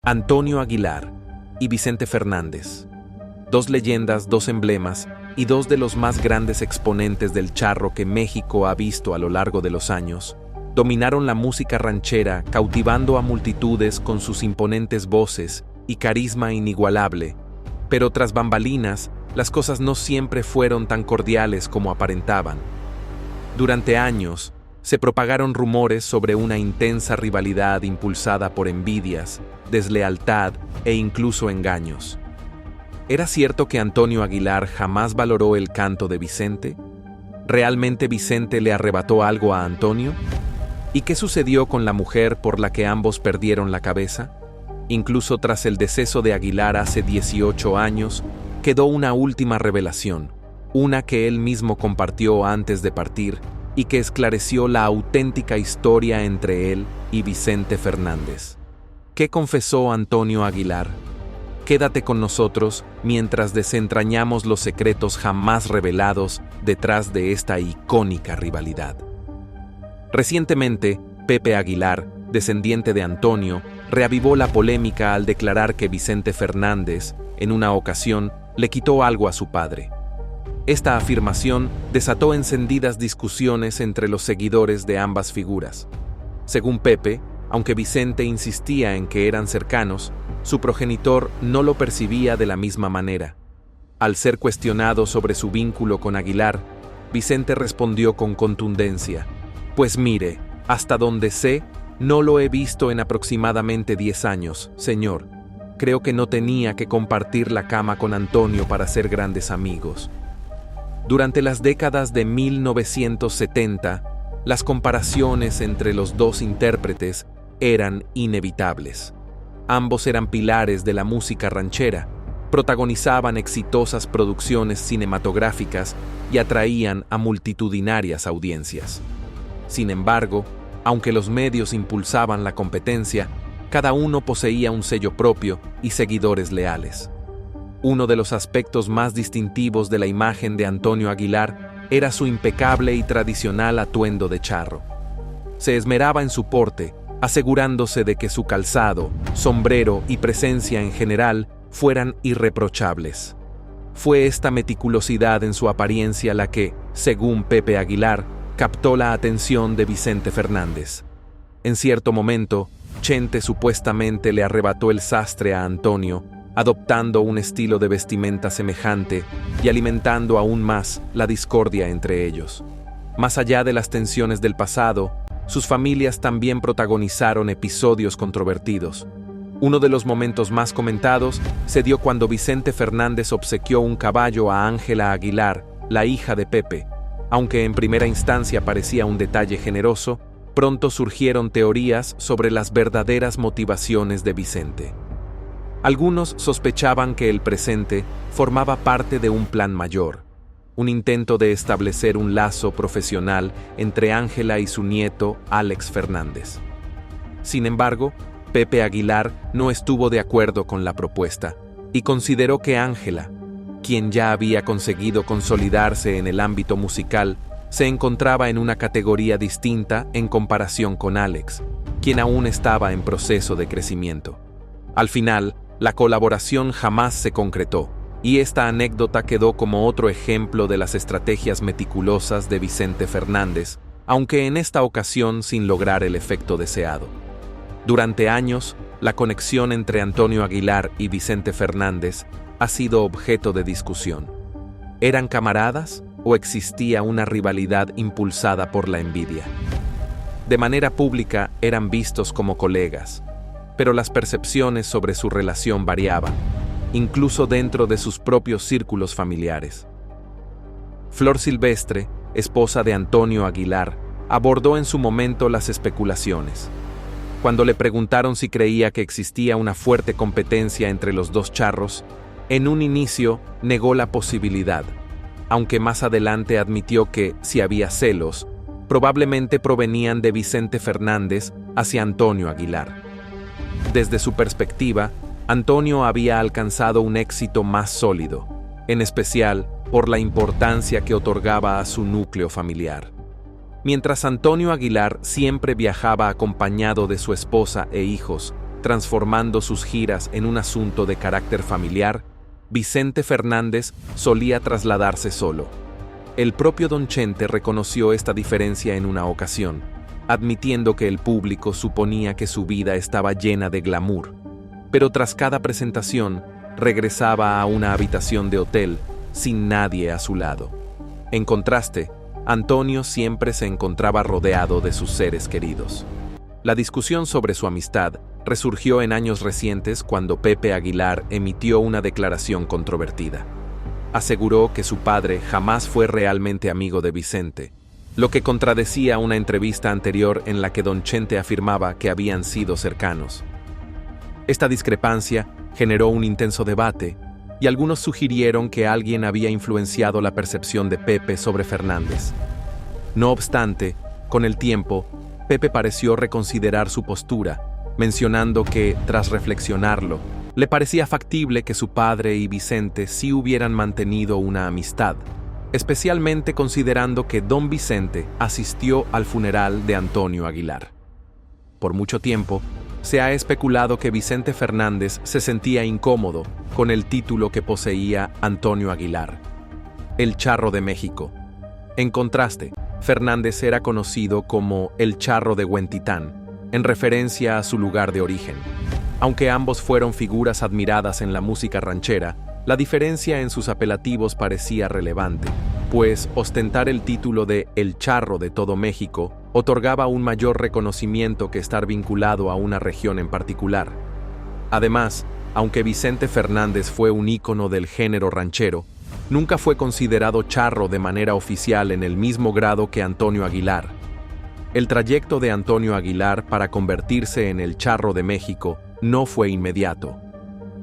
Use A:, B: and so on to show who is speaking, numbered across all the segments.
A: Antonio Aguilar y Vicente Fernández. Dos leyendas, dos emblemas y dos de los más grandes exponentes del charro que México ha visto a lo largo de los años, dominaron la música ranchera, cautivando a multitudes con sus imponentes voces y carisma inigualable. Pero tras bambalinas, las cosas no siempre fueron tan cordiales como aparentaban. Durante años, se propagaron rumores sobre una intensa rivalidad impulsada por envidias, deslealtad e incluso engaños. ¿Era cierto que Antonio Aguilar jamás valoró el canto de Vicente? ¿Realmente Vicente le arrebató algo a Antonio? ¿Y qué sucedió con la mujer por la que ambos perdieron la cabeza? Incluso tras el deceso de Aguilar hace 18 años, quedó una última revelación, una que él mismo compartió antes de partir y que esclareció la auténtica historia entre él y Vicente Fernández. ¿Qué confesó Antonio Aguilar? Quédate con nosotros mientras desentrañamos los secretos jamás revelados detrás de esta icónica rivalidad. Recientemente, Pepe Aguilar, descendiente de Antonio, reavivó la polémica al declarar que Vicente Fernández, en una ocasión, le quitó algo a su padre. Esta afirmación desató encendidas discusiones entre los seguidores de ambas figuras. Según Pepe, aunque Vicente insistía en que eran cercanos, su progenitor no lo percibía de la misma manera. Al ser cuestionado sobre su vínculo con Aguilar, Vicente respondió con contundencia: «Pues mire, hasta donde sé, no lo he visto en aproximadamente 10 años, señor. Creo que no tenía que compartir la cama con Antonio para ser grandes amigos». Durante las décadas de 1970, las comparaciones entre los dos intérpretes eran inevitables. Ambos eran pilares de la música ranchera, protagonizaban exitosas producciones cinematográficas y atraían a multitudinarias audiencias. Sin embargo, aunque los medios impulsaban la competencia, cada uno poseía un sello propio y seguidores leales. Uno de los aspectos más distintivos de la imagen de Antonio Aguilar era su impecable y tradicional atuendo de charro. Se esmeraba en su porte, asegurándose de que su calzado, sombrero y presencia en general fueran irreprochables. Fue esta meticulosidad en su apariencia la que, según Pepe Aguilar, captó la atención de Vicente Fernández. En cierto momento, Chente supuestamente le arrebató el sastre a Antonio, adoptando un estilo de vestimenta semejante y alimentando aún más la discordia entre ellos. Más allá de las tensiones del pasado, sus familias también protagonizaron episodios controvertidos. Uno de los momentos más comentados se dio cuando Vicente Fernández obsequió un caballo a Ángela Aguilar, la hija de Pepe. Aunque en primera instancia parecía un detalle generoso, pronto surgieron teorías sobre las verdaderas motivaciones de Vicente. Algunos sospechaban que el presente formaba parte de un plan mayor, un intento de establecer un lazo profesional entre Ángela y su nieto, Alex Fernández. Sin embargo, Pepe Aguilar no estuvo de acuerdo con la propuesta y consideró que Ángela, quien ya había conseguido consolidarse en el ámbito musical, se encontraba en una categoría distinta en comparación con Alex, quien aún estaba en proceso de crecimiento. Al final, la colaboración jamás se concretó, y esta anécdota quedó como otro ejemplo de las estrategias meticulosas de Vicente Fernández, aunque en esta ocasión sin lograr el efecto deseado. Durante años, la conexión entre Antonio Aguilar y Vicente Fernández ha sido objeto de discusión. ¿Eran camaradas o existía una rivalidad impulsada por la envidia? De manera pública eran vistos como colegas, pero las percepciones sobre su relación variaban, incluso dentro de sus propios círculos familiares. Flor Silvestre, esposa de Antonio Aguilar, abordó en su momento las especulaciones. Cuando le preguntaron si creía que existía una fuerte competencia entre los dos charros, en un inicio negó la posibilidad, aunque más adelante admitió que, si había celos, probablemente provenían de Vicente Fernández hacia Antonio Aguilar. Desde su perspectiva, Antonio había alcanzado un éxito más sólido, en especial por la importancia que otorgaba a su núcleo familiar. Mientras Antonio Aguilar siempre viajaba acompañado de su esposa e hijos, transformando sus giras en un asunto de carácter familiar, Vicente Fernández solía trasladarse solo. El propio Don Chente reconoció esta diferencia en una ocasión, admitiendo que el público suponía que su vida estaba llena de glamour, pero tras cada presentación regresaba a una habitación de hotel sin nadie a su lado. En contraste, Antonio siempre se encontraba rodeado de sus seres queridos. La discusión sobre su amistad resurgió en años recientes cuando Pepe Aguilar emitió una declaración controvertida. Aseguró que su padre jamás fue realmente amigo de Vicente, lo que contradecía una entrevista anterior en la que Don Chente afirmaba que habían sido cercanos. Esta discrepancia generó un intenso debate, y algunos sugirieron que alguien había influenciado la percepción de Pepe sobre Fernández. No obstante, con el tiempo, Pepe pareció reconsiderar su postura, mencionando que, tras reflexionarlo, le parecía factible que su padre y Vicente sí hubieran mantenido una amistad, especialmente considerando que Don Vicente asistió al funeral de Antonio Aguilar. Por mucho tiempo, se ha especulado que Vicente Fernández se sentía incómodo con el título que poseía Antonio Aguilar, el Charro de México. En contraste, Fernández era conocido como el Charro de Huentitán, en referencia a su lugar de origen. Aunque ambos fueron figuras admiradas en la música ranchera, la diferencia en sus apelativos parecía relevante, pues ostentar el título de El Charro de todo México otorgaba un mayor reconocimiento que estar vinculado a una región en particular. Además, aunque Vicente Fernández fue un ícono del género ranchero, nunca fue considerado charro de manera oficial en el mismo grado que Antonio Aguilar. El trayecto de Antonio Aguilar para convertirse en el Charro de México no fue inmediato.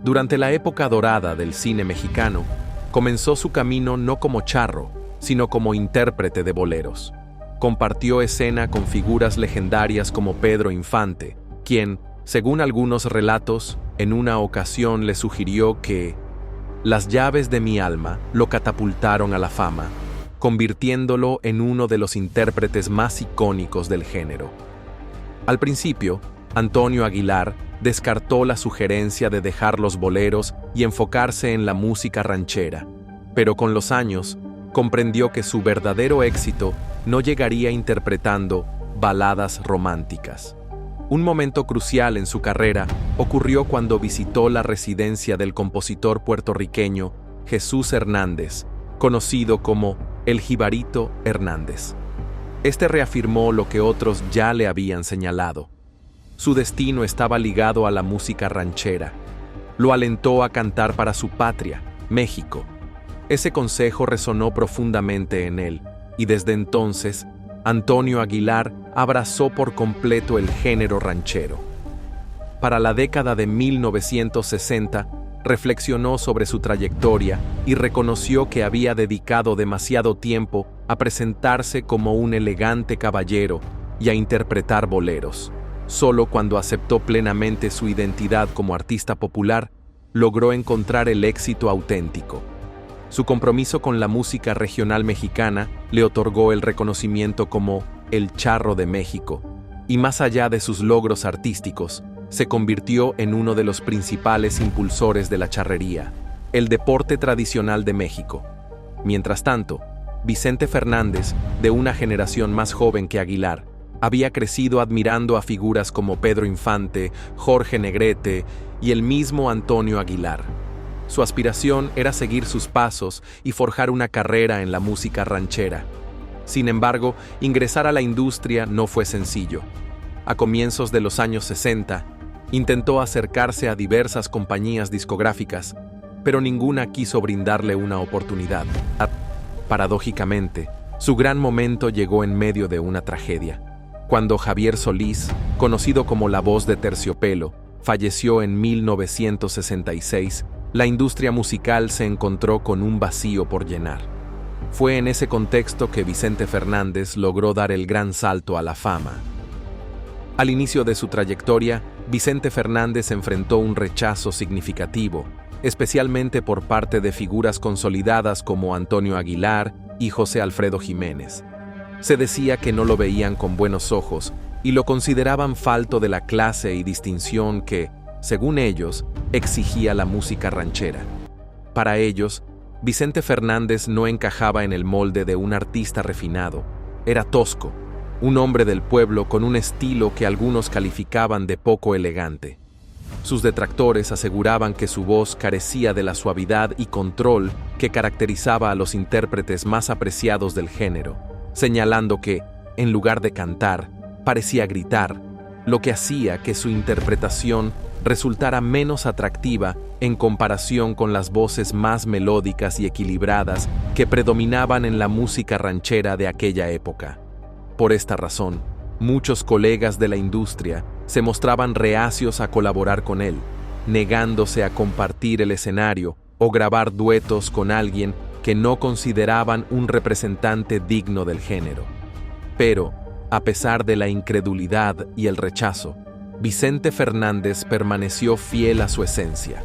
A: Durante la época dorada del cine mexicano, comenzó su camino no como charro, sino como intérprete de boleros. Compartió escena con figuras legendarias como Pedro Infante, quien, según algunos relatos, en una ocasión le sugirió que las llaves de mi alma lo catapultaron a la fama, convirtiéndolo en uno de los intérpretes más icónicos del género. Al principio, Antonio Aguilar descartó la sugerencia de dejar los boleros y enfocarse en la música ranchera, pero con los años comprendió que su verdadero éxito no llegaría interpretando baladas románticas. Un momento crucial en su carrera ocurrió cuando visitó la residencia del compositor puertorriqueño Jesús Hernández, conocido como el Jibarito Hernández. Este reafirmó lo que otros ya le habían señalado. Su destino estaba ligado a la música ranchera. Lo alentó a cantar para su patria, México. Ese consejo resonó profundamente en él, y desde entonces, Antonio Aguilar abrazó por completo el género ranchero. Para la década de 1960, reflexionó sobre su trayectoria y reconoció que había dedicado demasiado tiempo a presentarse como un elegante caballero y a interpretar boleros. Solo cuando aceptó plenamente su identidad como artista popular, logró encontrar el éxito auténtico. Su compromiso con la música regional mexicana le otorgó el reconocimiento como el Charro de México, y más allá de sus logros artísticos, se convirtió en uno de los principales impulsores de la charrería, el deporte tradicional de México. Mientras tanto, Vicente Fernández, de una generación más joven que Aguilar, había crecido admirando a figuras como Pedro Infante, Jorge Negrete y el mismo Antonio Aguilar. Su aspiración era seguir sus pasos y forjar una carrera en la música ranchera. Sin embargo, ingresar a la industria no fue sencillo. A comienzos de los años 60, intentó acercarse a diversas compañías discográficas, pero ninguna quiso brindarle una oportunidad. Paradójicamente, su gran momento llegó en medio de una tragedia. Cuando Javier Solís, conocido como la Voz de Terciopelo, falleció en 1966, la industria musical se encontró con un vacío por llenar. Fue en ese contexto que Vicente Fernández logró dar el gran salto a la fama. Al inicio de su trayectoria, Vicente Fernández enfrentó un rechazo significativo, especialmente por parte de figuras consolidadas como Antonio Aguilar y José Alfredo Jiménez. Se decía que no lo veían con buenos ojos y lo consideraban falto de la clase y distinción que, según ellos, exigía la música ranchera. Para ellos, Vicente Fernández no encajaba en el molde de un artista refinado. Era tosco, un hombre del pueblo con un estilo que algunos calificaban de poco elegante. Sus detractores aseguraban que su voz carecía de la suavidad y control que caracterizaba a los intérpretes más apreciados del género, señalando que, en lugar de cantar, parecía gritar, lo que hacía que su interpretación resultara menos atractiva en comparación con las voces más melódicas y equilibradas que predominaban en la música ranchera de aquella época. Por esta razón, muchos colegas de la industria se mostraban reacios a colaborar con él, negándose a compartir el escenario o grabar duetos con alguien que no consideraban un representante digno del género. Pero, a pesar de la incredulidad y el rechazo, Vicente Fernández permaneció fiel a su esencia.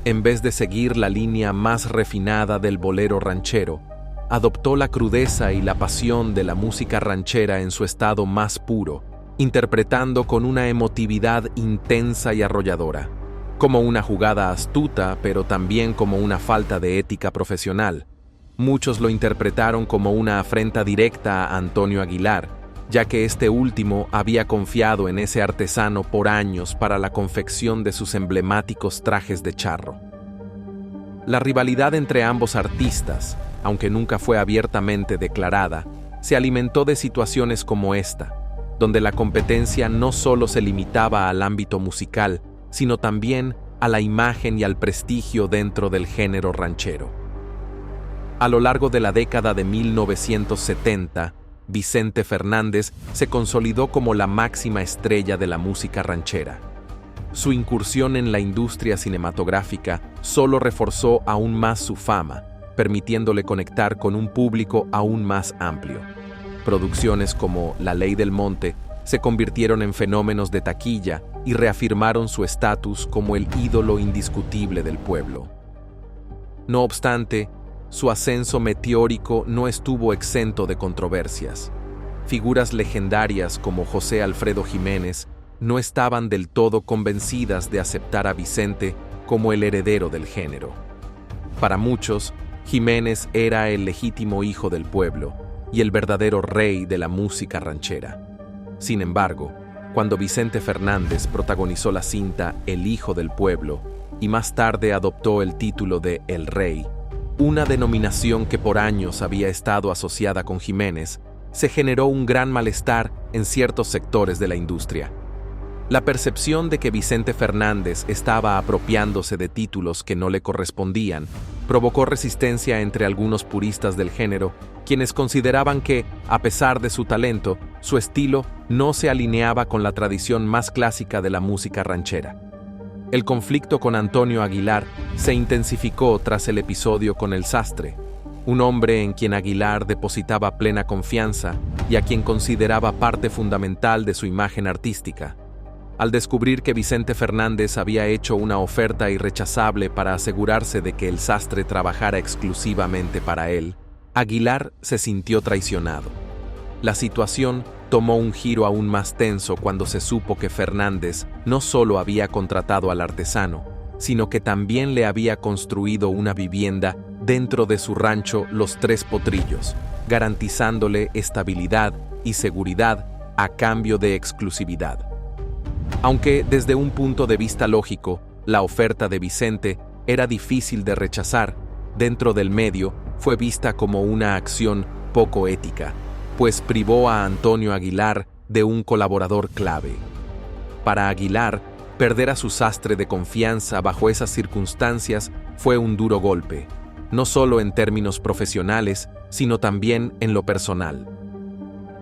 A: En vez de seguir la línea más refinada del bolero ranchero, adoptó la crudeza y la pasión de la música ranchera en su estado más puro, interpretando con una emotividad intensa y arrolladora, como una jugada astuta, pero también como una falta de ética profesional. Muchos lo interpretaron como una afrenta directa a Antonio Aguilar, ya que este último había confiado en ese artesano por años para la confección de sus emblemáticos trajes de charro. La rivalidad entre ambos artistas, aunque nunca fue abiertamente declarada, se alimentó de situaciones como esta, donde la competencia no solo se limitaba al ámbito musical, sino también a la imagen y al prestigio dentro del género ranchero. A lo largo de la década de 1970, Vicente Fernández se consolidó como la máxima estrella de la música ranchera. Su incursión en la industria cinematográfica solo reforzó aún más su fama, permitiéndole conectar con un público aún más amplio. Producciones como La Ley del Monte se convirtieron en fenómenos de taquilla y reafirmaron su estatus como el ídolo indiscutible del pueblo. No obstante, su ascenso meteórico no estuvo exento de controversias. Figuras legendarias como José Alfredo Jiménez no estaban del todo convencidas de aceptar a Vicente como el heredero del género. Para muchos, Jiménez era el legítimo hijo del pueblo y el verdadero rey de la música ranchera. Sin embargo, cuando Vicente Fernández protagonizó la cinta El Hijo del Pueblo y más tarde adoptó el título de El Rey, una denominación que por años había estado asociada con Jiménez, se generó un gran malestar en ciertos sectores de la industria. La percepción de que Vicente Fernández estaba apropiándose de títulos que no le correspondían provocó resistencia entre algunos puristas del género, quienes consideraban que, a pesar de su talento, su estilo no se alineaba con la tradición más clásica de la música ranchera. El conflicto con Antonio Aguilar se intensificó tras el episodio con El Sastre, un hombre en quien Aguilar depositaba plena confianza y a quien consideraba parte fundamental de su imagen artística. Al descubrir que Vicente Fernández había hecho una oferta irrechazable para asegurarse de que El Sastre trabajara exclusivamente para él, Aguilar se sintió traicionado. La situación tomó un giro aún más tenso cuando se supo que Fernández no solo había contratado al artesano, sino que también le había construido una vivienda dentro de su rancho Los Tres Potrillos, garantizándole estabilidad y seguridad a cambio de exclusividad. Aunque desde un punto de vista lógico, la oferta de Vicente era difícil de rechazar, dentro del medio fue vista como una acción poco ética, pues privó a Antonio Aguilar de un colaborador clave. Para Aguilar, perder a su sastre de confianza bajo esas circunstancias fue un duro golpe, no solo en términos profesionales, sino también en lo personal.